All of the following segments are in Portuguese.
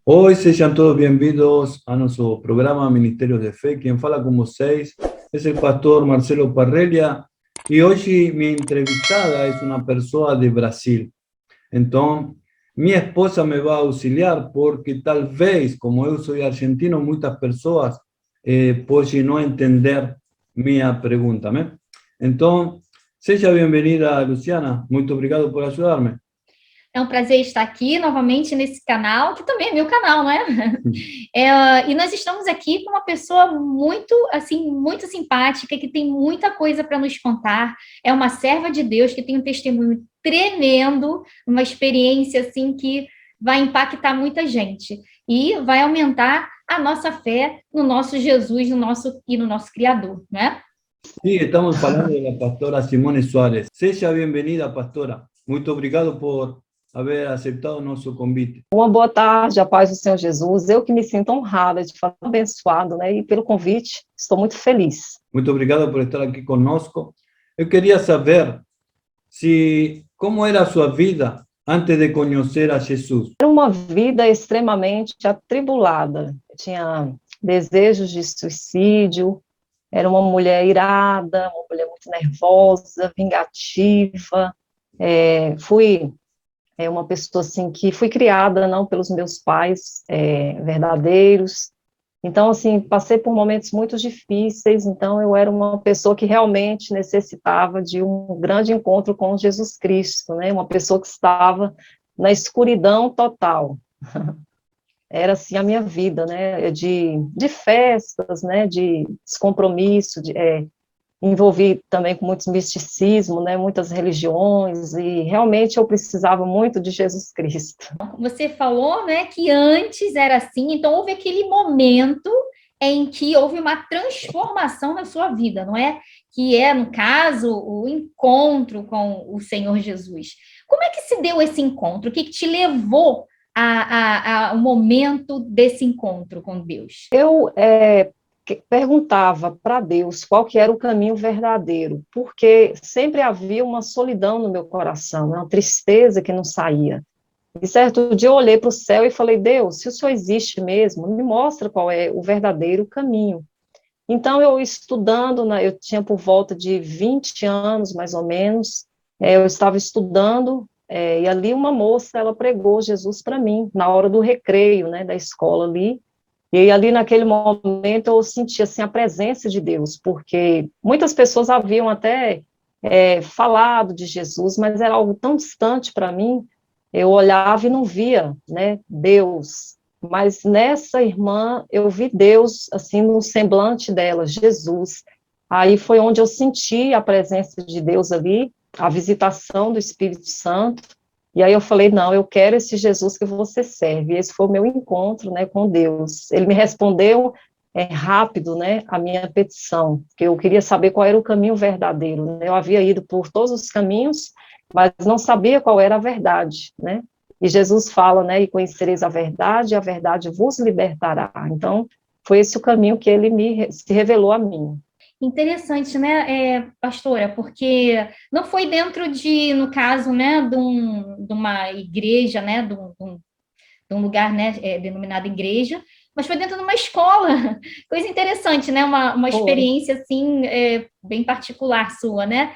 Hoy sean todos bienvenidos a nuestro programa Ministerios de Fe. Quien fala con vocês es el pastor Marcelo Parrelia y hoy mi entrevistada es una persona de Brasil. Entonces, mi esposa me va a auxiliar porque tal vez, como yo soy argentino, muchas personas pueden no entender mi pregunta. ¿Me? Entonces, seja bienvenida, Luciana. Muito obrigado por ayudarme. É um prazer estar aqui novamente nesse canal, que também é meu canal, não é? E nós estamos aqui com uma pessoa muito, assim, muito simpática, que tem muita coisa para nos contar. É uma serva de Deus que tem um testemunho tremendo, uma experiência, assim, que vai impactar muita gente. E vai aumentar a nossa fé no nosso Jesus, no nosso Criador, né? Sí, estamos falando da pastora Simone Soares. Seja bem-vinda, pastora. Muito obrigado por haver aceitado o nosso convite. Uma boa tarde, a paz do Senhor Jesus. Eu que me sinto honrada de falar abençoado, né? E pelo convite, estou muito feliz. Muito obrigado por estar aqui conosco. Eu queria saber como era a sua vida antes de conhecer a Jesus. Era uma vida extremamente atribulada. Eu tinha desejos de suicídio, era uma mulher irada, uma mulher muito nervosa, vingativa. Fui uma pessoa assim que fui criada não pelos meus pais verdadeiros. Então, assim, passei por momentos muito difíceis. Então, eu era uma pessoa que realmente necessitava de um grande encontro com Jesus Cristo, né? Uma pessoa que estava na escuridão total. Era assim a minha vida, né? De festas, né? De descompromisso, envolvi também com muito misticismo, né, muitas religiões, e realmente eu precisava muito de Jesus Cristo. Você falou, né, que antes era assim, então houve aquele momento em que houve uma transformação na sua vida, não é? Que é, no caso, o encontro com o Senhor Jesus. Como é que se deu esse encontro? O que te levou ao momento desse encontro com Deus? Eu perguntava para Deus qual que era o caminho verdadeiro, porque sempre havia uma solidão no meu coração, uma tristeza que não saía. E certo dia eu olhei para o céu e falei, Deus, se o Senhor existe mesmo, me mostra qual é o verdadeiro caminho. Então, eu estudando, eu tinha por volta de 20 anos, mais ou menos, eu estava estudando, e ali uma moça, ela pregou Jesus para mim, na hora do recreio, né, da escola ali. E ali, naquele momento, eu senti, assim, a presença de Deus, porque muitas pessoas haviam até falado de Jesus, mas era algo tão distante para mim, eu olhava e não via, né, Deus. Mas nessa irmã, eu vi Deus, assim, no semblante dela, Jesus. Aí foi onde eu senti a presença de Deus ali, a visitação do Espírito Santo. E aí eu falei, não, eu quero esse Jesus que você serve. E esse foi o meu encontro, né, com Deus. Ele me respondeu rápido, né, a minha petição, porque eu queria saber qual era o caminho verdadeiro, né? Eu havia ido por todos os caminhos, mas não sabia qual era a verdade, né? E Jesus fala, né, e conhecereis a verdade vos libertará. Então, foi esse o caminho que ele se revelou a mim. Interessante, né, pastora, porque não foi dentro no caso, né, de uma igreja, né, de um lugar, né, denominado igreja, mas foi dentro de uma escola. Coisa interessante, né, uma experiência, assim, bem particular sua, né?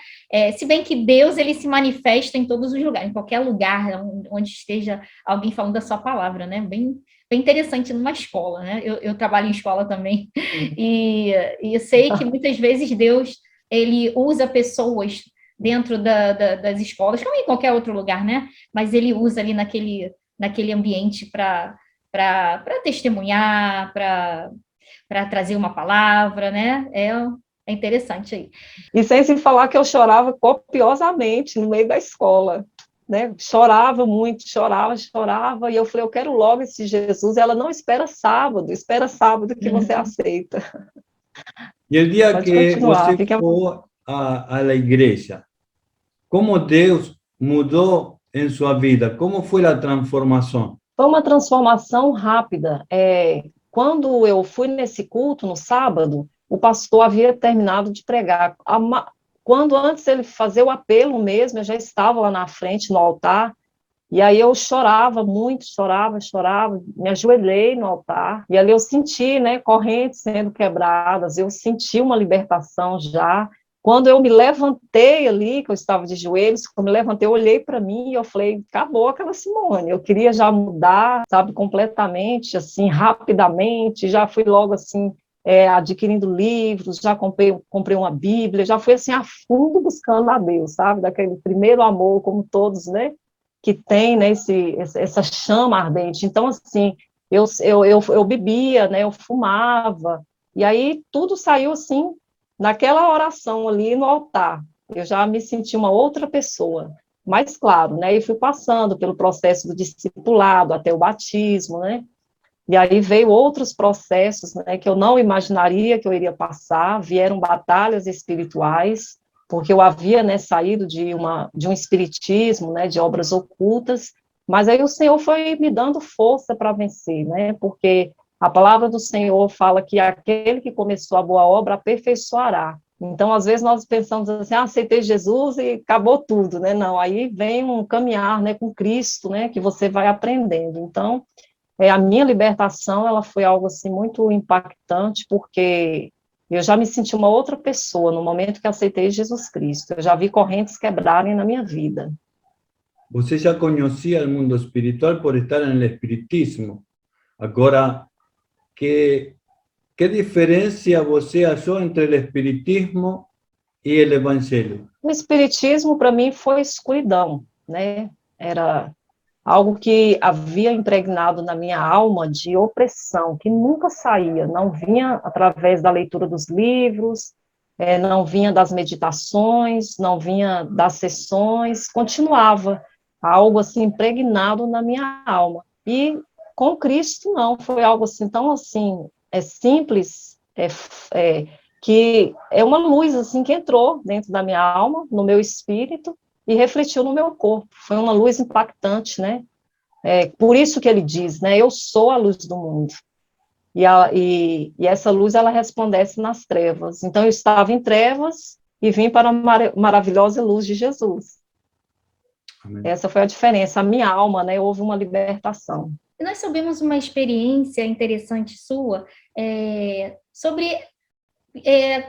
Se bem que Deus, ele se manifesta em todos os lugares, em qualquer lugar onde esteja alguém falando da sua palavra, né? Bem interessante numa escola, né? Eu trabalho em escola também, e eu sei que muitas vezes Deus, ele usa pessoas dentro das escolas, como em qualquer outro lugar, né? Mas ele usa ali naquele ambiente para testemunhar, para trazer uma palavra, né? É interessante aí. E sem se falar que eu chorava copiosamente no meio da escola, né? Chorava muito, chorava, e eu falei, eu quero logo esse Jesus. Ela não espera sábado que você aceita. E o dia que você for a la igreja, como Deus mudou em sua vida? Como foi a transformação? Foi uma transformação rápida. Quando eu fui nesse culto, no sábado, o pastor havia terminado de pregar. Quando antes ele fazer o apelo mesmo, eu já estava lá na frente, no altar, e aí eu chorava muito, chorava, me ajoelhei no altar, e ali eu senti, né, correntes sendo quebradas, eu senti uma libertação já. Quando eu me levantei ali, que eu estava de joelhos, quando eu me levantei, eu olhei para mim e eu falei, acabou aquela Simone, eu queria já mudar, sabe, completamente, assim, rapidamente, já fui logo, assim, adquirindo livros, já comprei uma Bíblia, já fui, assim, a fundo buscando a Deus, sabe, daquele primeiro amor, como todos, né, que tem, né, essa chama ardente. Então, assim, eu bebia, né, eu fumava, e aí tudo saiu, assim, naquela oração ali no altar. Eu já me senti uma outra pessoa. Mas, claro, né, e fui passando pelo processo do discipulado até o batismo, né, e aí veio outros processos, né, que eu não imaginaria que eu iria passar, vieram batalhas espirituais, porque eu havia, né, saído de um espiritismo, né, de obras ocultas, mas aí o Senhor foi me dando força para vencer, né, porque a palavra do Senhor fala que aquele que começou a boa obra aperfeiçoará. Então, às vezes nós pensamos assim, aceitei Jesus e acabou tudo, né, não, aí vem um caminhar, né, com Cristo, né, que você vai aprendendo. Então, a minha libertação, ela foi algo, assim, muito impactante, porque eu já me senti uma outra pessoa no momento que aceitei Jesus Cristo. Eu já vi correntes quebrarem na minha vida. Você já conhecia o mundo espiritual por estar no espiritismo. Agora, que diferença você achou entre o espiritismo e o evangelho? O espiritismo, para mim, foi escuridão, né? Era algo que havia impregnado na minha alma de opressão, que nunca saía, não vinha através da leitura dos livros, não vinha das meditações, não vinha das sessões, continuava algo assim impregnado na minha alma. E com Cristo não, foi algo assim tão assim, simples, que é uma luz assim que entrou dentro da minha alma, no meu espírito, e refletiu no meu corpo. Foi uma luz impactante, né? Por isso que ele diz, né? Eu sou a luz do mundo. E essa luz, ela resplandece nas trevas. Então, eu estava em trevas e vim para a maravilhosa luz de Jesus. Amém. Essa foi a diferença. A minha alma, né? Houve uma libertação. E nós soubemos uma experiência interessante sua sobre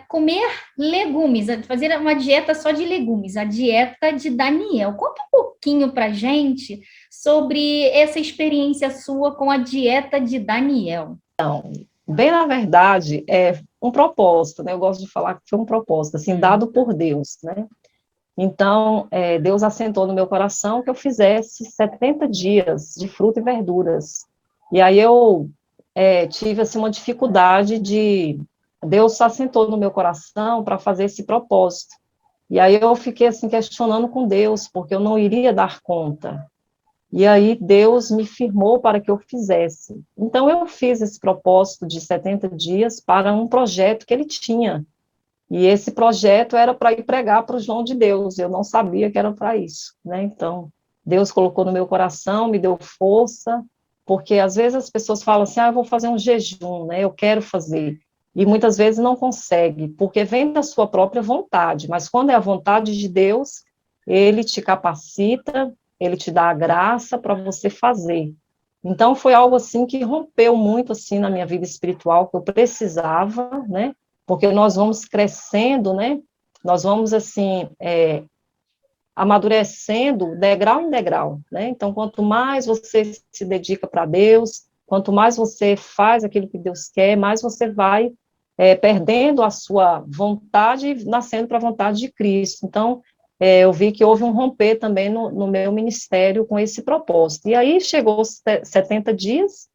comer legumes, fazer uma dieta só de legumes, a dieta de Daniel. Conta um pouquinho para a gente sobre essa experiência sua com a dieta de Daniel. Então, bem na verdade, é um propósito, né? Eu gosto de falar que foi um propósito, assim, dado por Deus, né? Então, Deus assentou no meu coração que eu fizesse 70 dias de fruta e verduras. E aí eu tive, assim, uma dificuldade de... Deus assentou no meu coração para fazer esse propósito. E aí eu fiquei, assim, questionando com Deus, porque eu não iria dar conta. E aí Deus me firmou para que eu fizesse. Então, eu fiz esse propósito de 70 dias para um projeto que ele tinha. E esse projeto era para ir pregar para o João de Deus. Eu não sabia que era para isso, né? Então, Deus colocou no meu coração, me deu força, porque às vezes as pessoas falam assim, eu vou fazer um jejum, né? Eu quero fazer. E muitas vezes não consegue, porque vem da sua própria vontade. Mas quando é a vontade de Deus, ele te capacita, ele te dá a graça para você fazer. Então, foi algo assim que rompeu muito assim na minha vida espiritual, que eu precisava, né? Porque nós vamos crescendo, né? Nós vamos, assim, amadurecendo degrau em degrau, né? Então, quanto mais você se dedica para Deus, quanto mais você faz aquilo que Deus quer, mais você vai perdendo a sua vontade e nascendo para a vontade de Cristo. Então, eu vi que houve um romper também no meu ministério com esse propósito. E aí, chegou os 70 dias,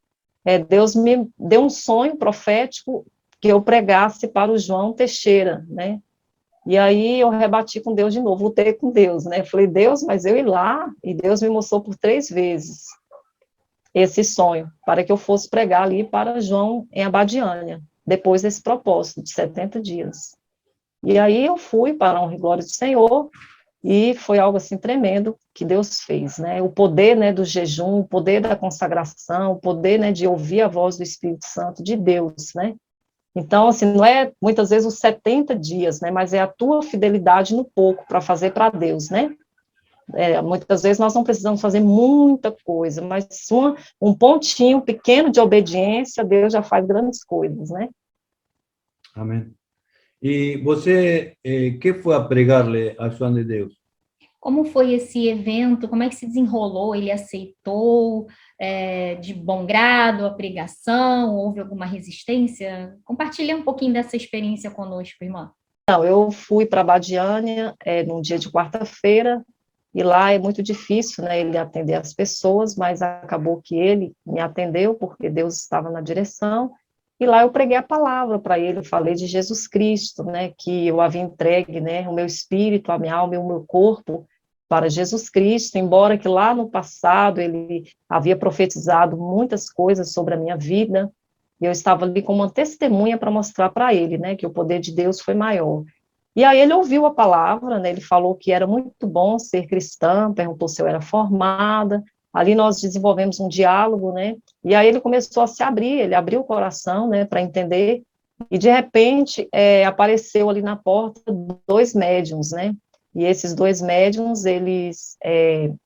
Deus me deu um sonho profético que eu pregasse para o João Teixeira, né? E aí eu rebati com Deus de novo, lutei com Deus, né? Falei, Deus, mas eu ir lá, e Deus me mostrou por 3 vezes esse sonho, para que eu fosse pregar ali para João em Abadiânia, depois desse propósito de 70 dias. E aí eu fui para a honra e glória do Senhor, e foi algo assim tremendo que Deus fez, né? O poder, né, do jejum, o poder da consagração, o poder, né, de ouvir a voz do Espírito Santo de Deus, né? Então, assim, não é muitas vezes os 70 dias, né, mas é a tua fidelidade no pouco para fazer para Deus, né? Muitas vezes nós não precisamos fazer muita coisa, mas um pontinho pequeno de obediência, Deus já faz grandes coisas, né? Amém. E você, que foi a pregar-lhe a João de Deus? Como foi esse evento? Como é que se desenrolou? Ele aceitou de bom grado a pregação? Houve alguma resistência? Compartilha um pouquinho dessa experiência conosco, irmã. Não, eu fui para Badiânia num dia de quarta-feira, e lá é muito difícil, né, ele atender as pessoas, mas acabou que ele me atendeu, porque Deus estava na direção, e lá eu preguei a palavra para ele, falei de Jesus Cristo, né, que eu havia entregue, né, o meu espírito, a minha alma e o meu corpo para Jesus Cristo, embora que lá no passado ele havia profetizado muitas coisas sobre a minha vida, e eu estava ali como uma testemunha para mostrar para ele, né, que o poder de Deus foi maior. E aí ele ouviu a palavra, né, ele falou que era muito bom ser cristã, perguntou se eu era formada, ali nós desenvolvemos um diálogo, né, e aí ele começou a se abrir, ele abriu o coração, né, para entender, e de repente apareceu ali na porta dois médiuns, né, e esses dois médiuns, eles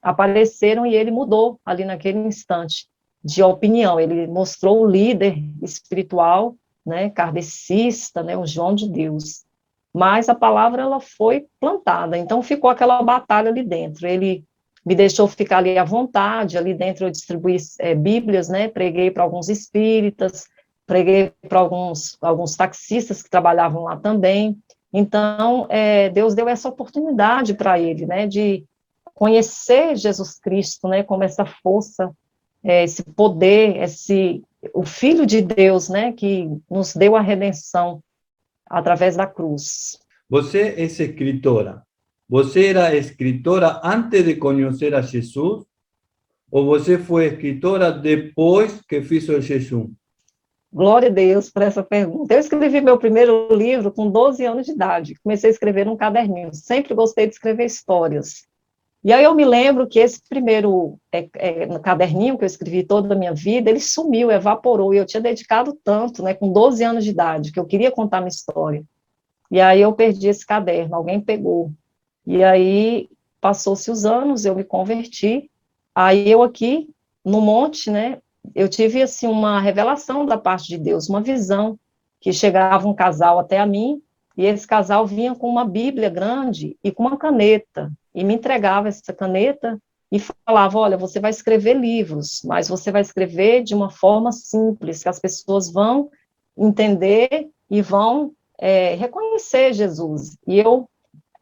apareceram e ele mudou ali naquele instante de opinião, ele mostrou o líder espiritual, né, kardecista, né, o João de Deus, mas a palavra ela foi plantada, então ficou aquela batalha ali dentro, ele me deixou ficar ali à vontade, ali dentro eu distribuí bíblias, né, preguei para alguns espíritas, preguei para alguns taxistas que trabalhavam lá também, então Deus deu essa oportunidade para ele, né, de conhecer Jesus Cristo, né, como essa força, esse poder, o Filho de Deus, né, que nos deu a redenção através da cruz. Você é escritora. Você era escritora antes de conhecer a Jesus? Ou você foi escritora depois que fez o jejum? Glória a Deus por essa pergunta. Eu escrevi meu primeiro livro com 12 anos de idade. Comecei a escrever num caderninho. Sempre gostei de escrever histórias. E aí eu me lembro que esse primeiro no caderninho que eu escrevi toda a minha vida, ele sumiu, evaporou, e eu tinha dedicado tanto, né, com 12 anos de idade, que eu queria contar minha história. E aí eu perdi esse caderno, alguém pegou. E aí passou-se os anos, eu me converti, aí eu aqui no monte, né, eu tive assim uma revelação da parte de Deus, uma visão, que chegava um casal até a mim, e esse casal vinha com uma Bíblia grande e com uma caneta, e me entregava essa caneta e falava, olha, você vai escrever livros, mas você vai escrever de uma forma simples, que as pessoas vão entender e vão reconhecer Jesus. E eu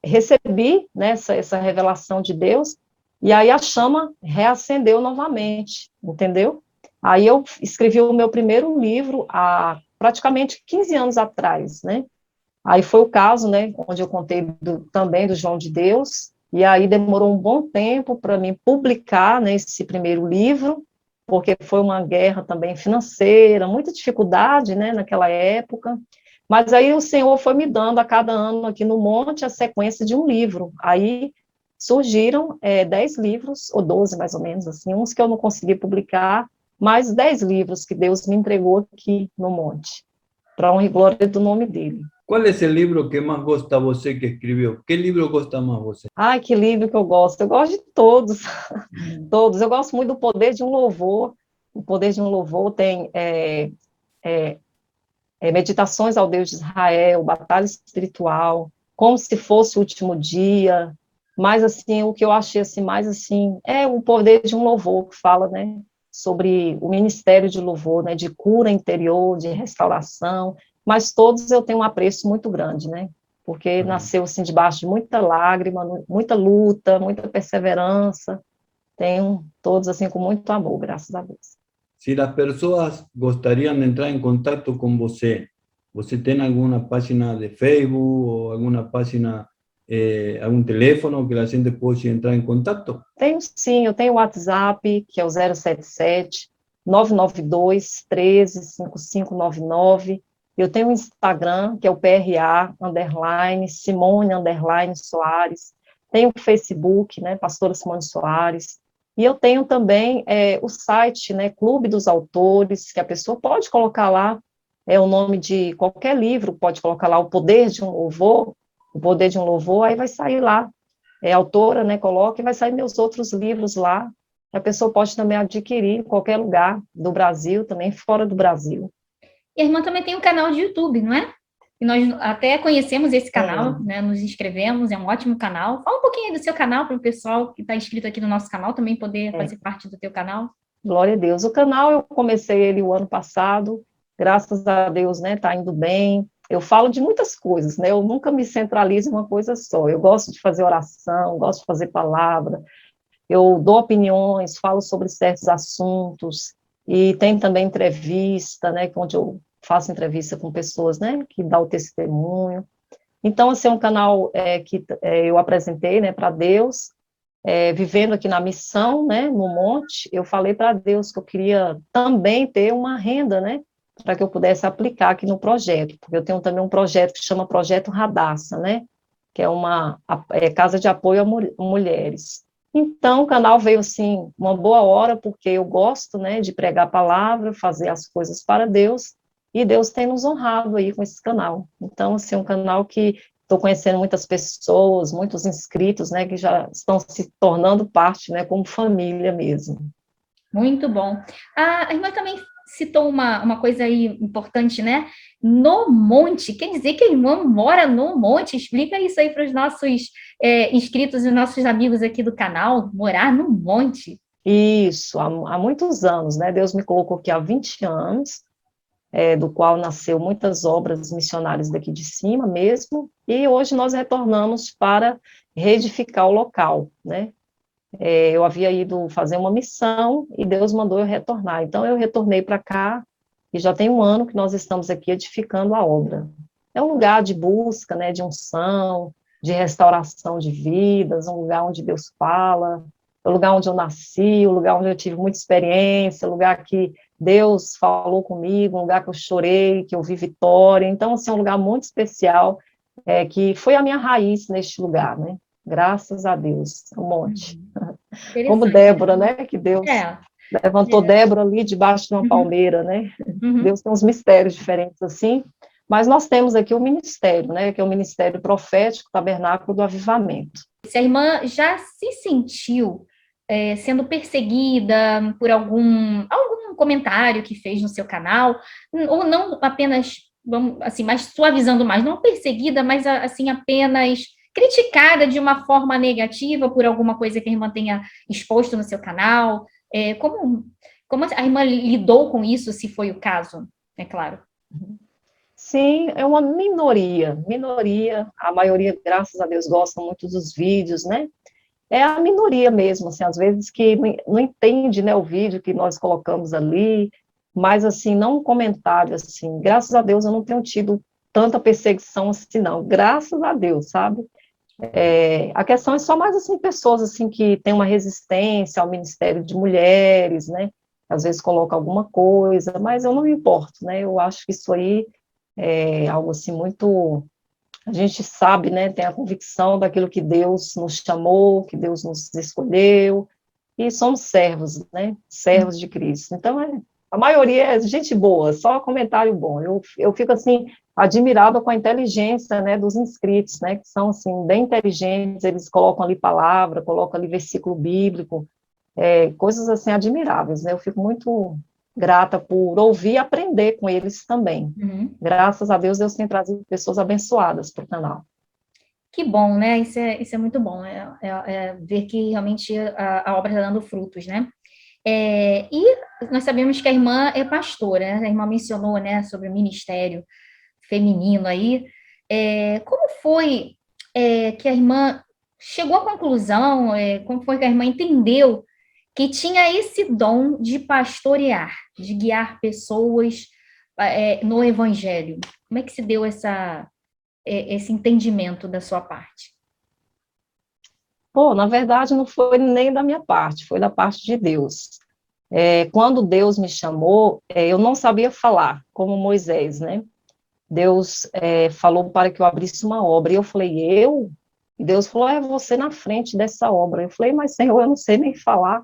recebi, né, essa revelação de Deus, e aí a chama reacendeu novamente, entendeu? Aí eu escrevi o meu primeiro livro há praticamente 15 anos atrás, né? Aí foi o caso, né, onde eu contei também do João de Deus, e aí demorou um bom tempo para mim publicar, né, esse primeiro livro, porque foi uma guerra também financeira, muita dificuldade, né, naquela época, mas aí o Senhor foi me dando a cada ano aqui no monte a sequência de um livro, aí surgiram 10 livros, ou 12 mais ou menos, assim, uns que eu não consegui publicar, mais 10 livros que Deus me entregou aqui no monte, para honra e glória do nome dele. Qual é o livro que mais gosta você que escreveu? Que livro gosta mais você? Ai, que livro que eu gosto. Eu gosto de todos, todos. Eu gosto muito do Poder de um Louvor. O Poder de um Louvor tem Meditações ao Deus de Israel, Batalha Espiritual, Como se fosse o último dia. Mas, assim, o que eu achei, assim, mais, assim, é o Poder de um Louvor, que fala, né, sobre o ministério de louvor, né, de cura interior, de restauração, mas todos eu tenho um apreço muito grande, né, porque nasceu, assim, debaixo de muita lágrima, muita luta, muita perseverança, tenho todos, assim, com muito amor, graças a Deus. Se as pessoas gostariam de entrar em contato com você, você tem alguma página de Facebook ou alguma página, algum telefone que a gente pode entrar em contato? Tenho sim, eu tenho o WhatsApp, que é o 077 992 13 5599, Eu tenho um Instagram, que é o PRA, underline, Simone, underline, Soares. Tenho o Facebook, né, Pastora Simone Soares. E eu tenho também o site, né, Clube dos Autores, que a pessoa pode colocar lá, o nome de qualquer livro, pode colocar lá O Poder de um Louvor, O Poder de um Louvor, aí vai sair lá. Autora, né, coloca e vai sair meus outros livros lá. A pessoa pode também adquirir em qualquer lugar do Brasil, também fora do Brasil. E a irmã também tem um canal de YouTube, não é? E nós até conhecemos esse canal, É. né? Nos inscrevemos, é um ótimo canal. Fala um pouquinho aí do seu canal para o pessoal que está inscrito aqui no nosso canal também poder fazer parte do teu canal. Glória a Deus. O canal eu comecei ele o ano passado, graças a Deus, né? Tá indo bem. Eu falo de muitas coisas, né? Eu nunca me centralizo em uma coisa só. Eu gosto de fazer oração, gosto de fazer palavra, eu dou opiniões, falo sobre certos assuntos, e tem também entrevista, né, onde eu faço entrevista com pessoas, né, que dão o testemunho. Então, assim, é um canal que eu apresentei, né, para Deus, vivendo aqui na missão, né, no monte, eu falei para Deus que eu queria também ter uma renda, né, para que eu pudesse aplicar aqui no projeto, porque eu tenho também um projeto que chama Projeto Radassa, né, que é uma casa de apoio a mulheres. Então, o canal veio, assim, uma boa hora, porque eu gosto, né, de pregar a palavra, fazer as coisas para Deus, e Deus tem nos honrado aí com esse canal. Então, assim, um canal que estou conhecendo muitas pessoas, muitos inscritos, né, que já estão se tornando parte, né, como família mesmo. Muito bom. A irmã também citou uma coisa aí importante, né? No monte, quer dizer que a irmã mora no monte? Explica isso aí para os nossos inscritos e nossos amigos aqui do canal, morar no monte. Isso, há muitos anos, né? Deus me colocou aqui há 20 anos, do qual nasceu muitas obras missionárias daqui de cima mesmo, e hoje nós retornamos para reedificar o local, né? Eu havia ido fazer uma missão e Deus mandou eu retornar. Então, eu retornei para cá e já tem um ano que nós estamos aqui edificando a obra. É um lugar de busca, né, de unção, de restauração de vidas, um lugar onde Deus fala, o lugar onde eu nasci, o lugar onde eu tive muita experiência, o lugar que Deus falou comigo, um lugar que eu chorei, que eu vi vitória. Então, assim, é um lugar muito especial, que foi a minha raiz neste lugar, né? Graças a Deus, um monte. Como Débora, né? Que Deus levantou Débora ali debaixo de uma palmeira, né? Deus tem uns mistérios diferentes assim, mas nós temos aqui o ministério, né? Que é o Ministério Profético Tabernáculo do Avivamento. Se a irmã já se sentiu sendo perseguida por algum comentário que fez no seu canal, ou não apenas, vamos, assim, mais suavizando mais, não perseguida, mas assim, apenas criticada de uma forma negativa por alguma coisa que a irmã tenha exposto no seu canal? Como a irmã lidou com isso, se foi o caso, é claro? Sim, é uma minoria, a maioria, graças a Deus, gosta muito dos vídeos, né? É a minoria mesmo, assim, às vezes que não entende, né, o vídeo que nós colocamos ali, mas, assim, não um comentário, assim, graças a Deus eu não tenho tido tanta perseguição assim, não, graças a Deus, sabe? A questão é só mais, assim, pessoas, assim, que têm uma resistência ao Ministério de Mulheres, né, às vezes coloca alguma coisa, mas eu não me importo, né, eu acho que isso aí é algo, assim, muito... A gente sabe, né, tem a convicção daquilo que Deus nos chamou, que Deus nos escolheu, e somos servos, né, servos de Cristo. Então, a maioria é gente boa, só comentário bom. Eu fico, assim, admirada com a inteligência, né, dos inscritos, né, que são, assim, bem inteligentes, eles colocam ali palavra, colocam ali versículo bíblico, coisas, assim, admiráveis, né, eu fico muito grata por ouvir e aprender com eles também. Graças a Deus, Deus tem trazido pessoas abençoadas para o canal. Que bom, né? Isso é muito bom, ver que realmente a obra está dando frutos, né? E nós sabemos que a irmã é pastora, né? A irmã mencionou, né, sobre o ministério feminino aí. Como foi que a irmã chegou à conclusão, como foi que a irmã entendeu que tinha esse dom de pastorear, de guiar pessoas no evangelho? Como é que se deu esse entendimento da sua parte? Na verdade, não foi nem da minha parte, foi da parte de Deus. Quando Deus me chamou, eu não sabia falar, como Moisés, né? Deus falou para que eu abrisse uma obra, e eu falei, eu? E Deus falou, é você na frente dessa obra. Eu falei, mas Senhor, eu não sei nem falar.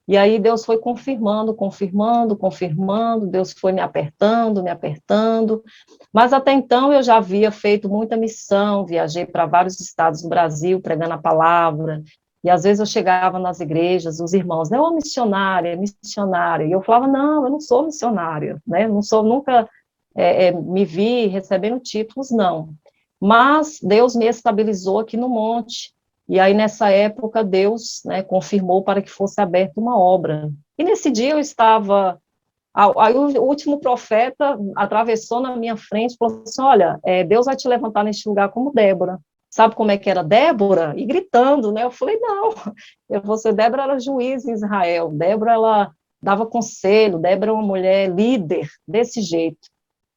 E aí Deus foi confirmando, confirmando, confirmando, Deus foi me apertando, mas até então eu já havia feito muita missão, viajei para vários estados do Brasil pregando a palavra, e às vezes eu chegava nas igrejas, os irmãos, né, ô missionária, missionária, e eu falava, não, eu não sou missionária, né, não sou, nunca me vi recebendo títulos, não, mas Deus me estabilizou aqui no monte, e aí, nessa época, Deus, né, confirmou para que fosse aberta uma obra. E nesse dia eu estava... Aí o último profeta atravessou na minha frente e falou assim, olha, Deus vai te levantar neste lugar como Débora. Sabe como é que era Débora? E gritando, né? Eu falei, não, Débora era juiz em Israel. Débora, ela dava conselho. Débora é uma mulher líder, desse jeito.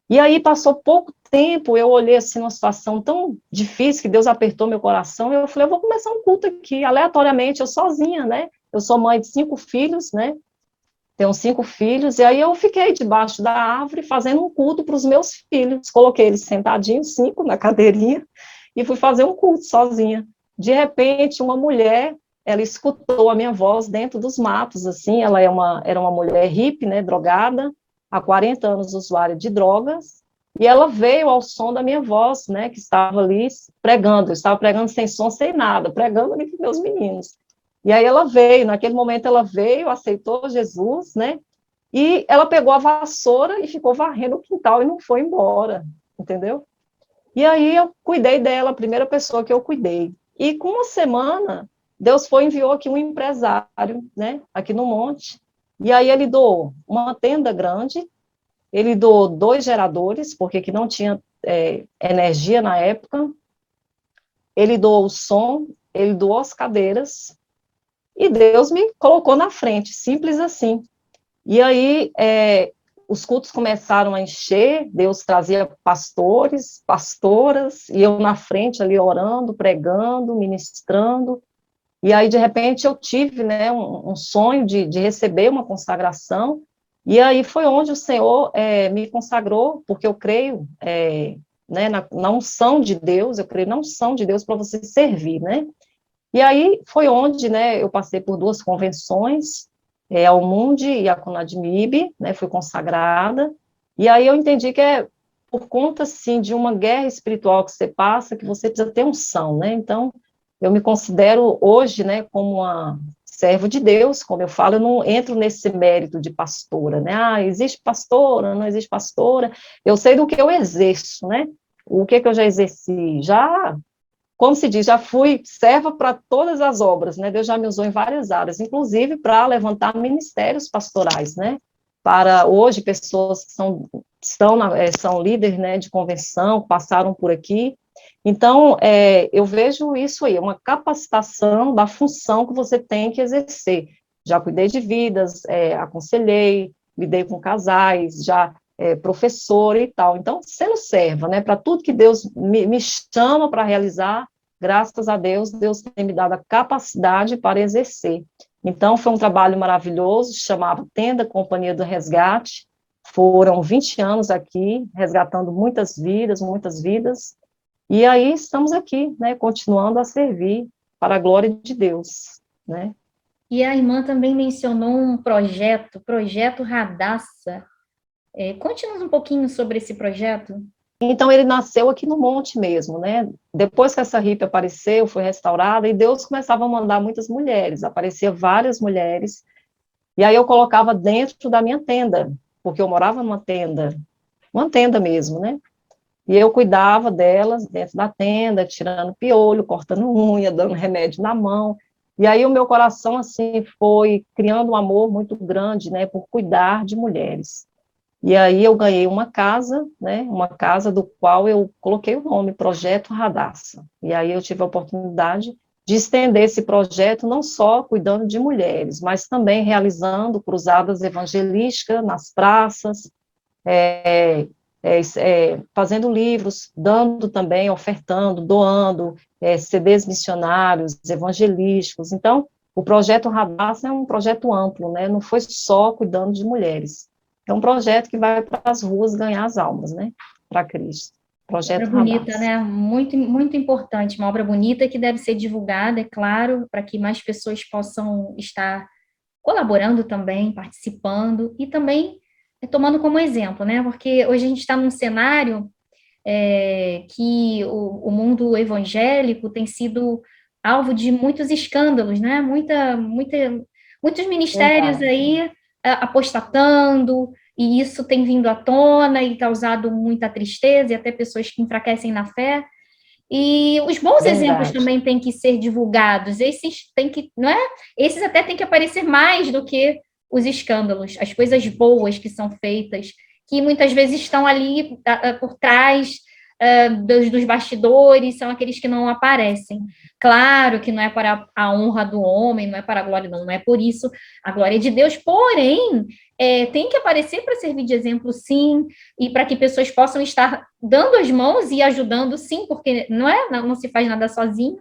E aí passou pouco tempo, eu olhei assim numa situação tão difícil que Deus apertou meu coração, e eu falei, eu vou começar um culto aqui, aleatoriamente, eu sozinha, né? Eu sou mãe de 5 filhos, né? Tenho 5 filhos, e aí eu fiquei debaixo da árvore fazendo um culto para os meus filhos, coloquei eles sentadinhos, 5 na cadeirinha, e fui fazer um culto sozinha. De repente, uma mulher, ela escutou a minha voz dentro dos matos, assim, ela era uma mulher hippie, né, drogada, há 40 anos usuária de drogas, e ela veio ao som da minha voz, né, que estava ali pregando, eu estava pregando sem som, sem nada, pregando ali para meus meninos. E aí ela veio, naquele momento ela veio, aceitou Jesus, né, e ela pegou a vassoura e ficou varrendo o quintal e não foi embora, entendeu? E aí eu cuidei dela, a primeira pessoa que eu cuidei. E com uma semana, Deus enviou aqui um empresário, né, aqui no monte, e aí ele doou uma tenda grande, ele doou 2 geradores, porque que não tinha energia na época, ele doou o som, ele doou as cadeiras, e Deus me colocou na frente, simples assim. E aí, os cultos começaram a encher, Deus trazia pastores, pastoras, e eu na frente ali orando, pregando, ministrando, e aí, de repente, eu tive, né, um sonho de receber uma consagração, e aí foi onde o Senhor me consagrou, porque eu creio né, na unção de Deus, eu creio na unção de Deus para você servir, né? E aí foi onde, né, eu passei por 2 convenções, a Almundi e a Conadmib, né, fui consagrada, e aí eu entendi que é por conta, assim, de uma guerra espiritual que você passa, que você precisa ter unção, né? Então, eu me considero hoje, né, como uma servo de Deus, como eu falo, eu não entro nesse mérito de pastora, né, existe pastora, não existe pastora, eu sei do que eu exerço, né, o que eu já exerci, já, como se diz, já fui serva para todas as obras, né, Deus já me usou em várias áreas, inclusive para levantar ministérios pastorais, né, para hoje pessoas que são líderes, né, de convenção, passaram por aqui. Então, eu vejo isso aí, uma capacitação da função que você tem que exercer. Já cuidei de vidas, aconselhei, lidei com casais, já professora e tal. Então, sendo serva, né, para tudo que Deus me chama para realizar, graças a Deus, Deus tem me dado a capacidade para exercer. Então, foi um trabalho maravilhoso, chamava Tenda Companhia do Resgate, foram 20 anos aqui, resgatando muitas vidas, e aí estamos aqui, né, continuando a servir para a glória de Deus, né. E a irmã também mencionou um projeto Radassa. Conte-nos um pouquinho sobre esse projeto. Então, ele nasceu aqui no monte mesmo, né, depois que essa hippie apareceu, foi restaurada, e Deus começava a mandar muitas mulheres, aparecia várias mulheres, e aí eu colocava dentro da minha tenda, porque eu morava numa tenda, uma tenda mesmo, né, e eu cuidava delas dentro da tenda, tirando piolho, cortando unha, dando remédio na mão, e aí o meu coração, assim, foi criando um amor muito grande, né, por cuidar de mulheres. E aí eu ganhei uma casa, né, uma casa do qual eu coloquei o nome, Projeto Radassa. E aí eu tive a oportunidade de estender esse projeto não só cuidando de mulheres, mas também realizando cruzadas evangelísticas nas praças, fazendo livros, dando também, ofertando, doando, CDs missionários, evangelísticos. Então, o Projeto Radassa é um projeto amplo, né, não foi só cuidando de mulheres. É um projeto que vai para as ruas ganhar as almas, né? para Cristo. Obra Projeto bonita, Radassa. né? Muito, muito importante. Uma obra bonita que deve ser divulgada, é claro, para que mais pessoas possam estar colaborando também, participando e também tomando como exemplo, né? Porque hoje a gente está num cenário que o mundo evangélico tem sido alvo de muitos escândalos, né? Muitos ministérios Verdade. aí apostatando, e isso tem vindo à tona e causado muita tristeza e até pessoas que enfraquecem na fé. E os bons exemplos Verdade. também têm que ser divulgados. Esses têm que, não é? Esses até têm que aparecer mais do que os escândalos, as coisas boas que são feitas, que muitas vezes estão ali por trás dos bastidores, são aqueles que não aparecem. Claro que não é para a honra do homem, não é para a glória, não é por isso a glória de Deus, porém, tem que aparecer para servir de exemplo, sim, e para que pessoas possam estar dando as mãos e ajudando, sim, porque não se faz nada sozinho.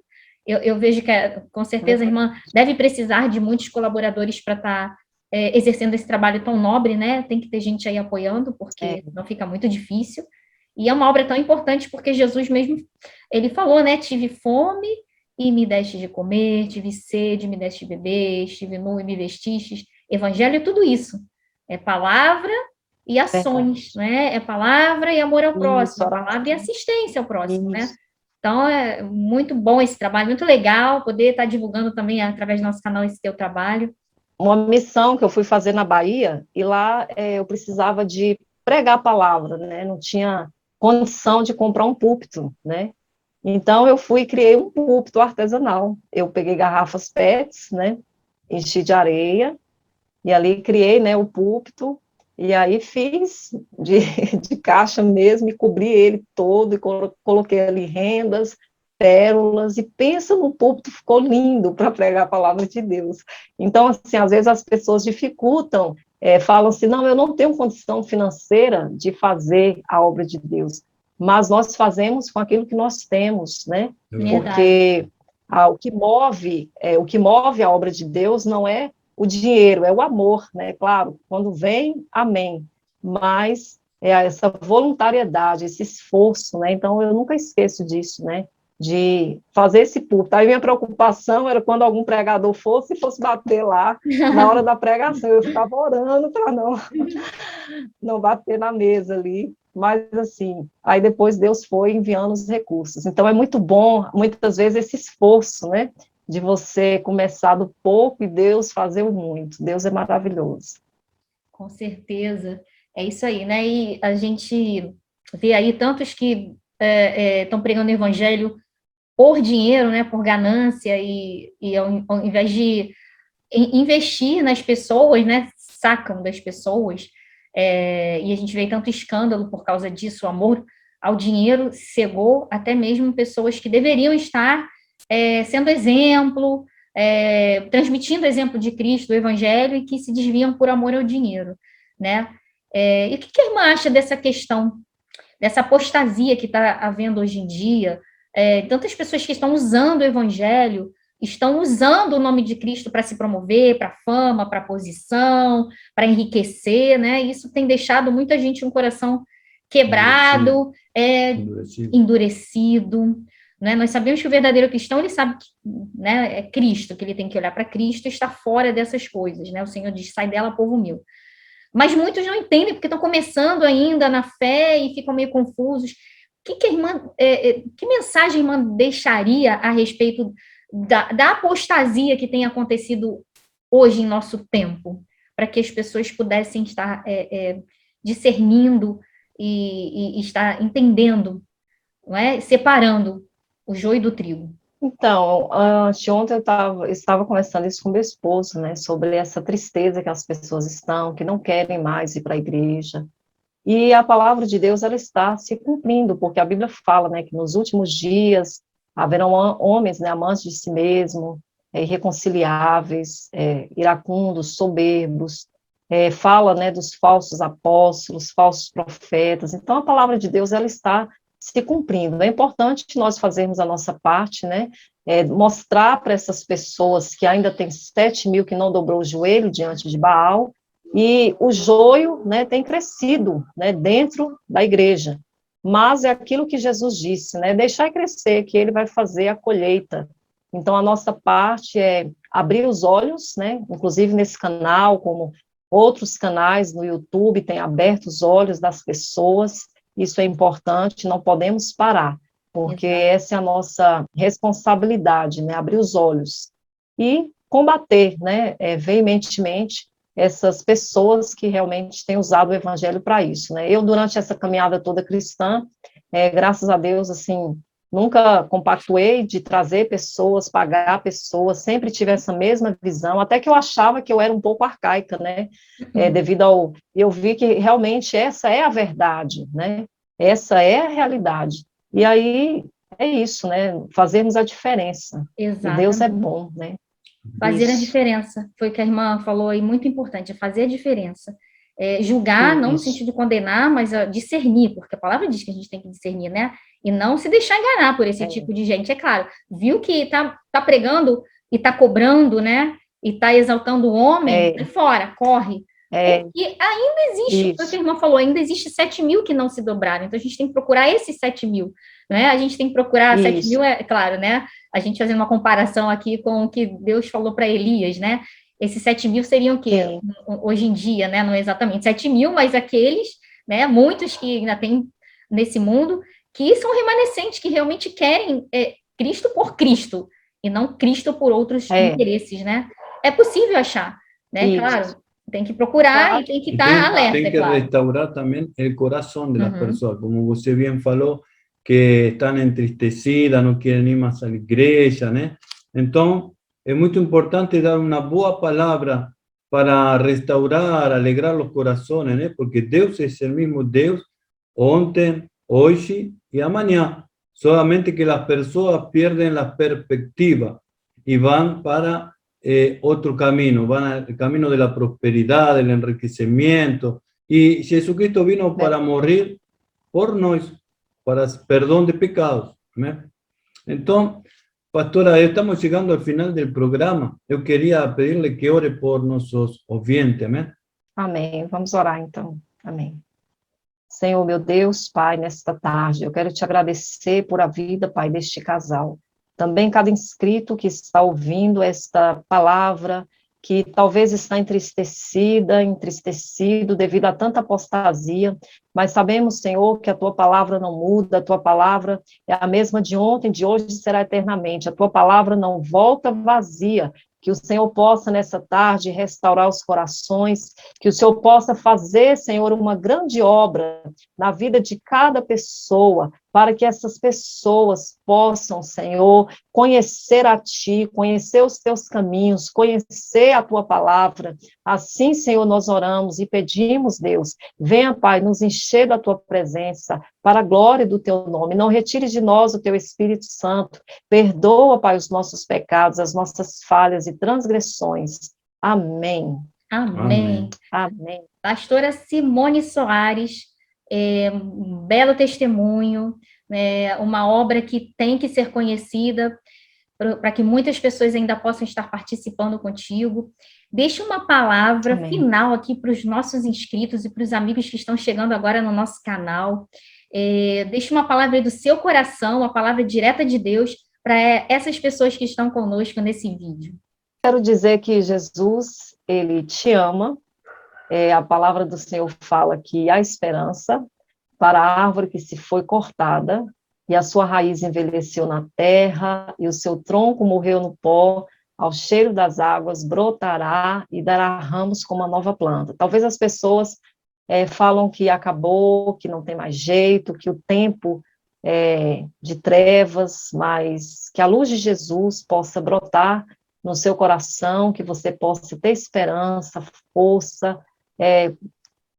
Eu vejo que, com certeza, a irmã deve precisar de muitos colaboradores para estar exercendo esse trabalho tão nobre, né? Tem que ter gente aí apoiando, porque não fica muito difícil. E é uma obra tão importante porque Jesus mesmo, ele falou, né? Tive fome e me deste de comer, tive sede, me deste de beber, estive nu e me vestistes. Evangelho é tudo isso. É palavra e ações, né? É palavra e amor ao próximo, palavra e assistência ao próximo, né? Então, é muito bom esse trabalho, muito legal poder estar divulgando também através do nosso canal esse teu trabalho. Uma missão que eu fui fazer na Bahia, e lá eu precisava de pregar a palavra, né? Não tinha condição de comprar um púlpito, né? Então, eu fui e criei um púlpito artesanal. Eu peguei garrafas PETs, né? Enchi de areia, e ali criei, né, o púlpito, e aí fiz de, de caixa mesmo, e cobri ele todo, e coloquei ali rendas, pérolas, e pensa no púlpito, ficou lindo para pregar a palavra de Deus. Então, assim, às vezes as pessoas dificultam, falam assim, não, eu não tenho condição financeira de fazer a obra de Deus, mas nós fazemos com aquilo que nós temos, né? Porque o que move a obra de Deus não é o dinheiro, é o amor, né? Claro, quando vem, amém. Mas é essa voluntariedade, esse esforço, né? Então, eu nunca esqueço disso, né? De fazer esse púlpito. Aí minha preocupação era quando algum pregador fosse bater lá na hora da pregação. Eu ficava orando para não bater na mesa ali. Mas, assim, aí depois Deus foi enviando os recursos. Então, é muito bom, muitas vezes, esse esforço, né? De você começar do pouco e Deus fazer o muito. Deus é maravilhoso. Com certeza. É isso aí, né? E a gente vê aí tantos que estão pregando o evangelho por dinheiro, né? Por ganância, e ao invés de investir nas pessoas, né? Sacam das pessoas. E a gente vê tanto escândalo por causa disso, o amor ao dinheiro cegou até mesmo pessoas que deveriam estar sendo exemplo, transmitindo o exemplo de Cristo, do Evangelho, e que se desviam por amor ao dinheiro, né? E o que a irmã acha dessa questão, dessa apostasia que está havendo hoje em dia? Tantas pessoas que estão usando o Evangelho, estão usando o nome de Cristo para se promover, para fama, para posição, para enriquecer, né? Isso tem deixado muita gente com o coração quebrado, endurecido. Né? Nós sabemos que o verdadeiro cristão, ele sabe que, né, é Cristo, que ele tem que olhar para Cristo e estar fora dessas coisas, né? O Senhor diz, sai dela, povo meu. Mas muitos não entendem, porque estão começando ainda na fé e ficam meio confusos. Que a irmã, que mensagem a irmã deixaria a respeito da apostasia que tem acontecido hoje em nosso tempo, para que as pessoas pudessem estar discernindo e estar entendendo, não é? Separando o joio do trigo. Então, anteontem eu estava conversando isso com meu esposo, né, sobre essa tristeza que as pessoas estão, que não querem mais ir para a igreja, e a palavra de Deus, ela está se cumprindo, porque a Bíblia fala, né, que nos últimos dias haverão homens, né, amantes de si mesmo, irreconciliáveis, iracundos, soberbos, fala, né, dos falsos apóstolos, falsos profetas. Então, a palavra de Deus, ela está se cumprindo. É importante nós fazermos a nossa parte, né, mostrar para essas pessoas que ainda tem 7.000 que não dobrou o joelho diante de Baal, e o joio, né, tem crescido, né, dentro da igreja. mas é aquilo que Jesus disse, né? Deixar crescer, que ele vai fazer a colheita. Então, a nossa parte é abrir os olhos, né? Inclusive nesse canal, como outros canais no YouTube, tem aberto os olhos das pessoas, isso é importante, não podemos parar, porque essa é a nossa responsabilidade, né? Abrir os olhos e combater, né? Veementemente, essas pessoas que realmente têm usado o evangelho para isso, né? Eu, durante essa caminhada toda cristã, graças a Deus, assim, nunca compactuei de trazer pessoas, pagar pessoas, sempre tive essa mesma visão, até que eu achava que eu era um pouco arcaica, né? Devido ao... Eu vi que realmente essa é a verdade, né? Essa é a realidade. E aí, é isso, né? Fazermos a diferença. E Deus é Exatamente. bom, né? Fazer a Isso, diferença, foi o que a irmã falou aí, muito importante, é fazer a diferença. Julgar, não no isso. sentido de condenar, mas discernir, porque a palavra diz que a gente tem que discernir, né? E não se deixar enganar por esse tipo de gente. É claro, viu que tá pregando e tá cobrando, né? E tá exaltando o homem, sai fora, corre. Porque ainda existe, foi o que a Isso. irmã falou, ainda existe 7.000 que não se dobraram, então a gente tem que procurar esses 7.000, né? A gente tem que procurar 7.000, é claro, né? A gente fazendo uma comparação aqui com o que Deus falou para Elias, né? Esses 7.000 seriam o quê? Sim. Hoje em dia, né? Não é exatamente 7.000, mas aqueles, né? Muitos que ainda tem nesse mundo, que são remanescentes, que realmente querem Cristo por Cristo, e não Cristo por outros interesses, né? É possível achar, né? Isso. Claro, tem que procurar e tem que estar alerta, Tem é que claro. restaurar también el corazón de las personas, como você bien falou, que están entristecidas, no quieren ir más a la iglesia, ¿no? Entonces, es muy importante dar una buena palabra para restaurar, alegrar los corazones, ¿no? Porque Dios es el mismo Dios, ontem, hoy y mañana. Solamente que las personas pierden la perspectiva y van para otro camino, van al camino de la prosperidad, del enriquecimiento. Y Jesucristo vino para morir por nosotros, para perdón de pecados. ¿Amén? Entonces, pastora, estamos llegando al final del programa. Eu queria pedirle que ore por nossos ouvintes. Amém? Amém. Vamos orar, então. Amém. Senhor, meu Deus, Pai, nesta tarde, eu quero te agradecer por a vida, Pai, deste casal. Também cada inscrito que está ouvindo esta palavra, que talvez está entristecido devido a tanta apostasia, mas sabemos, Senhor, que a tua palavra não muda, a tua palavra é a mesma de ontem, de hoje e será eternamente. A tua palavra não volta vazia. Que o Senhor possa, nessa tarde, restaurar os corações, que o Senhor possa fazer, Senhor, uma grande obra na vida de cada pessoa, para que essas pessoas possam, Senhor, conhecer a Ti, conhecer os Teus caminhos, conhecer a Tua palavra. Assim, Senhor, nós oramos e pedimos, Deus, venha, Pai, nos encher da Tua presença, para a glória do Teu nome. Não retire de nós o Teu Espírito Santo. Perdoa, Pai, os nossos pecados, as nossas falhas e transgressões. Amém. Amém. Amém. Pastora Simone Soares, um belo testemunho, uma obra que tem que ser conhecida para que muitas pessoas ainda possam estar participando contigo. Deixa uma palavra final aqui para os nossos inscritos e para os amigos que estão chegando agora no nosso canal. Deixa uma palavra do seu coração, uma palavra direta de Deus para essas pessoas que estão conosco nesse vídeo. Quero dizer que Jesus, Ele te ama. A palavra do Senhor fala que há esperança para a árvore que se foi cortada, e a sua raiz envelheceu na terra, e o seu tronco morreu no pó, ao cheiro das águas brotará e dará ramos como uma nova planta. Talvez as pessoas falam que acabou, que não tem mais jeito, que o tempo é de trevas, mas que a luz de Jesus possa brotar no seu coração, que você possa ter esperança, força,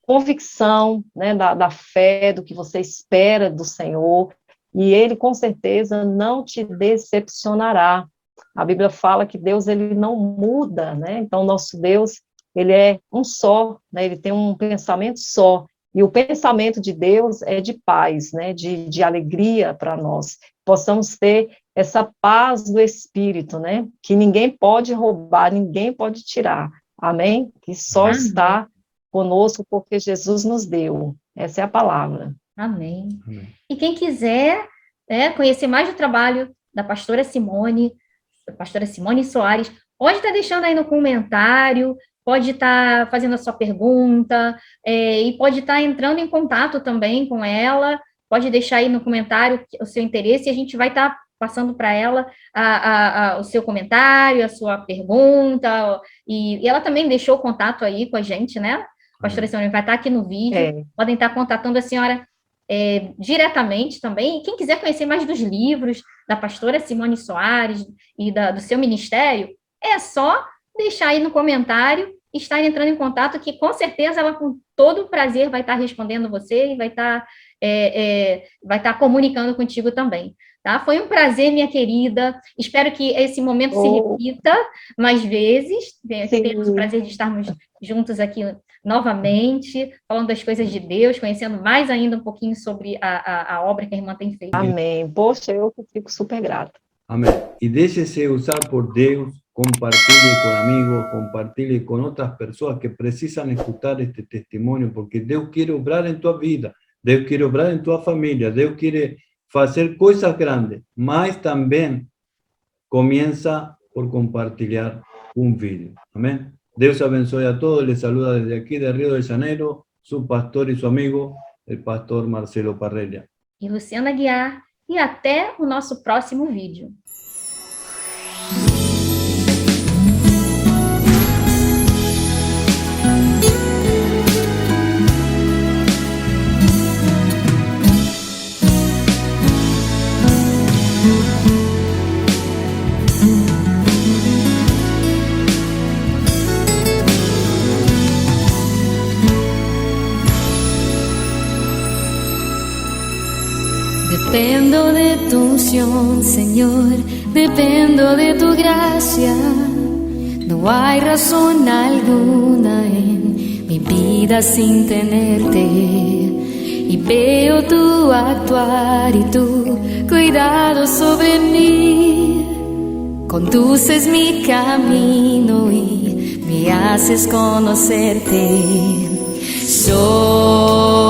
convicção, né, da fé, do que você espera do Senhor, e Ele com certeza não te decepcionará. A Bíblia fala que Deus, Ele não muda, né? Então nosso Deus, Ele é um só, né? Ele tem um pensamento só, e o pensamento de Deus é de paz, né? De alegria para nós, possamos ter essa paz do Espírito, né? Que ninguém pode roubar, ninguém pode tirar, amém? Que só está conosco porque Jesus nos deu. Essa é a palavra. Amém. Amén. E quem quiser, né, conhecer mais do trabalho da pastora Simone Soares, pode estar deixando aí no comentário, pode estar fazendo a sua pergunta, e pode estar entrando em contato também com ela, pode deixar aí no comentário o seu interesse, e a gente vai estar passando para ela o seu comentário, a sua pergunta, e ela também deixou o contato aí com a gente, né? A pastora Simone vai estar aqui no vídeo, podem estar contatando a senhora diretamente também, e quem quiser conhecer mais dos livros da pastora Simone Soares e do seu ministério, é só deixar aí no comentário, estar entrando em contato, que com certeza ela com todo o prazer vai estar respondendo você e vai estar comunicando contigo também, tá? Foi um prazer, minha querida, espero que esse momento se repita mais vezes, tenhamos o prazer de estarmos juntos aqui novamente, falando das coisas de Deus, conhecendo mais ainda um pouquinho sobre a obra que a irmã tem feito. Amém. Poxa, eu fico super grata. Amén. Y déjese usar por Dios, compartirle con amigos, compartirle con otras personas que precisan escuchar este testimonio, porque Dios quiere obrar en tu vida, Dios quiere obrar en tu familia, Dios quiere hacer cosas grandes, mas también comienza por compartir un vídeo. Amén. Dios abençoe a todos, les saluda desde aquí de Río de Janeiro, su pastor y su amigo, el pastor Marcelo Parrelia. E Luciana Guiar, e até o nosso próximo vídeo. Dependo de tu unción, Señor, dependo de tu gracia. No hay razón alguna en mi vida sin tenerte. Y veo tu actuar y tu cuidado sobre mí. Conduces mi camino y me haces conocerte. Solo